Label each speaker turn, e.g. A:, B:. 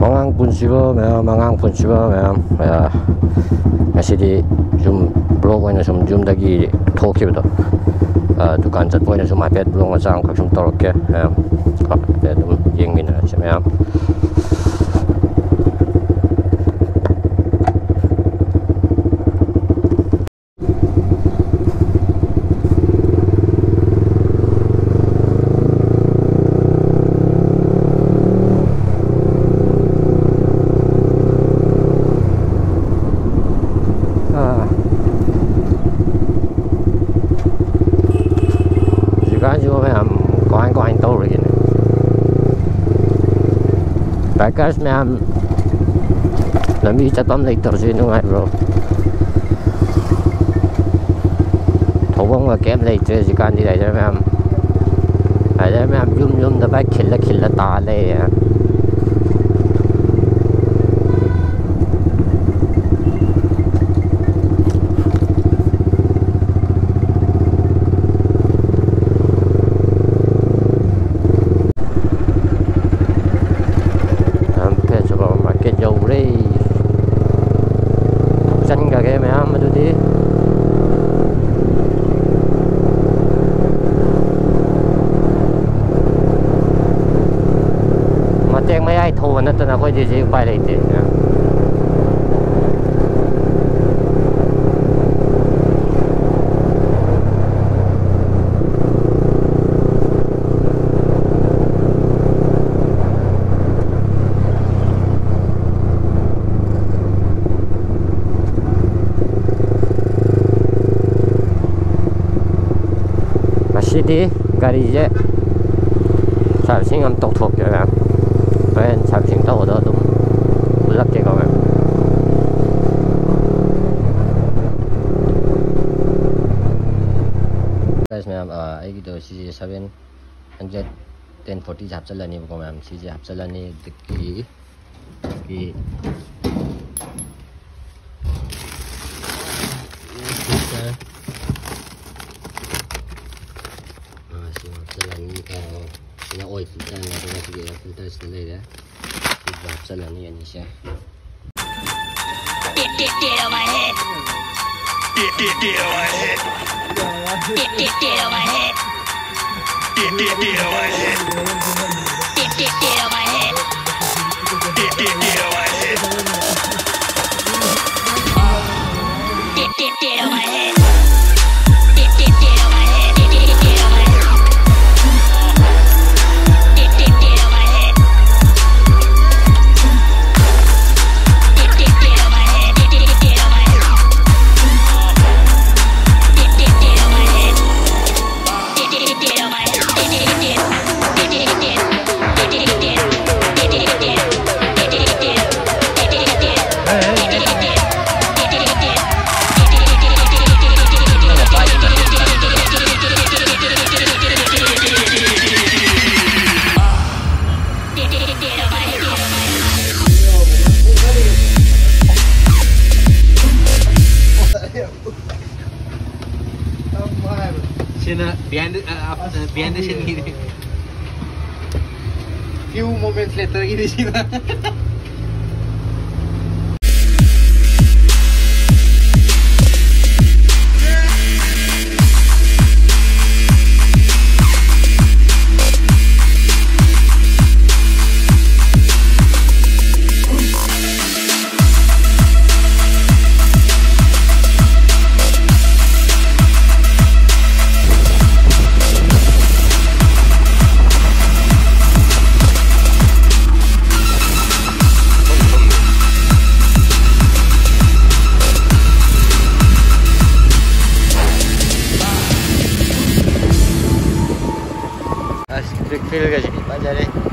A: Mangang punsiba ma'am ngasidi zum blog oina sum zum dagi thokibdo dukan chat oina sum apet blog ma chang khak sum torokke dum yengmina che ma'am Bagas ma'am nami chatpam later si nungai bro thobong ga kem later si kan di later ma'am ada ma'am yum da ba khilla ta le yaไม่ให้โทรนั่นแต่เราก็จะไปเลยเด็กนะมาสิดีการีเย่สาวชิงอันตกทบอยู่นะเป็นสาวชิงโตเด้อตุ้มรักเจ้ากันguys ma'am ai gitu CJ7 1040 habsalani ko ma'am CJ habsalani ki oil filter na ito kasi filter nila ya sa lang yan siya get on my head get on my head get on my head get on my head get on my head get on my head get on my head behind the scene gini. Few moments later gini sih. Feel ka sih, Pak Jare.